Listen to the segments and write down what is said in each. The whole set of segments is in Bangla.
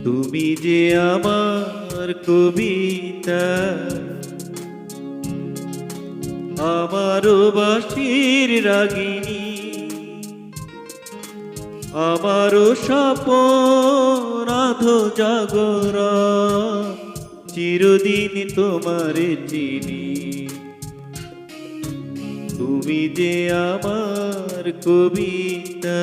তুমি যে আমার কবিতা, আমারও বাঁশির রাগিনী, আমারও স্বপন আধো জাগরণ, চিরদিন তোমারে চিনি। তুমি যে আমার কবিতা,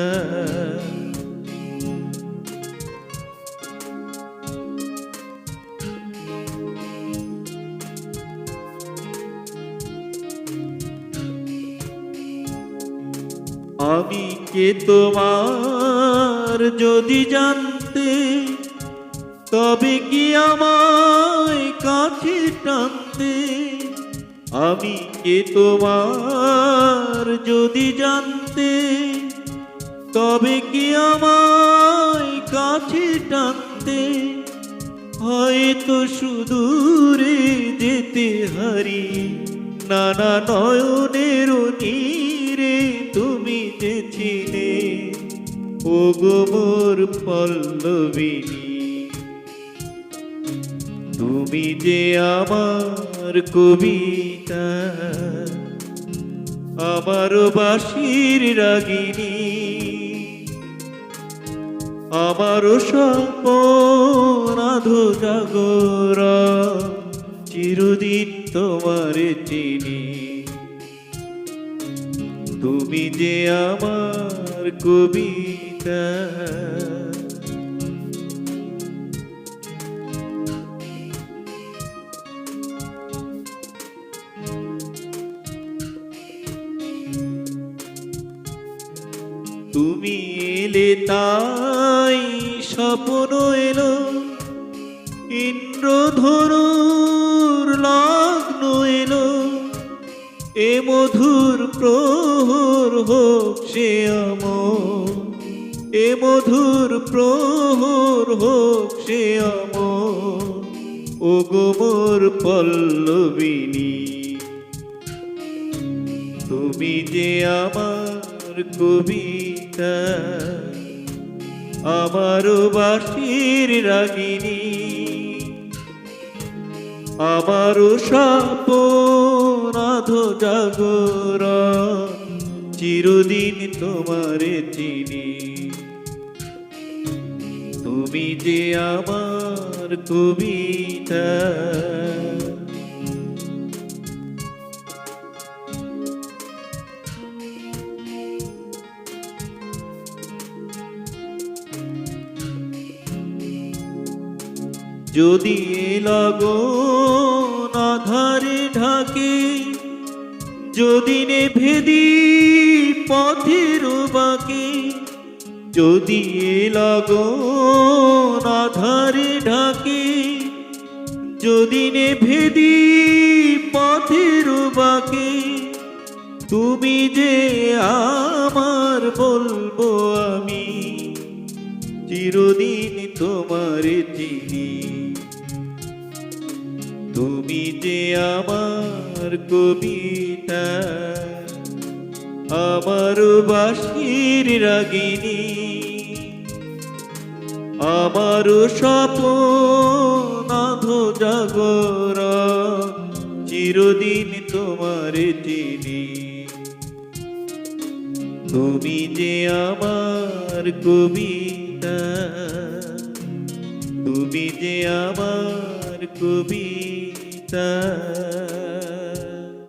আমি কে তোমার যদি জানতে, তবে কি আমায় কাছে টানতে। আমি কে তোমার যদি জানতে, তবে কি আমায় কাছে টানতে। হয়তো সুদূরে যেতে হারি, নানা নয়নের নীরে তুমি যে ছিলে, ওগো মোর পল্লবিনী। তুমি যে আমার কবিতা, আমার বাঁশির রাগিনী, আমার স্বপন আধো জাগরণ, চিরদিন তোমারে চিনি। তুমি যে আমার কবিতা। তুমি এলে তাই স্বপ্ন এলো, ইন্দ্রধনুর লগ্ন এলো। এ মধুর প্রহর হোক সে আমর, এ মধুর প্রহর হোক সে আমর, ওগো মোর পল্লবিনী। তুমি যে আমার কবিতা, আমার বাঁশির রাগিনী, আমার স্বপন আধো জাগরণ, চিরদিন তোমারে চিনি। তুমি যে আমার কবিতা। যদি লগন আধারে ঢাকে, যদি নেভেদি পথের বাঁকে। যদি লগন আধারে ঢাকে, যদি নেভেদি পথের বাঁকে। তুমি যে আমার বলবো আমি, চিরদিন তোমারে চিনি। তুমি যে আমার কবিতা, আমার বাঁশির রাগিনী, আমার স্বপন আধো জাগরণ, চিরদিন তোমারে চিনি। তুমি যে আমার কবিতা, তুমি যে আমার কবিতা।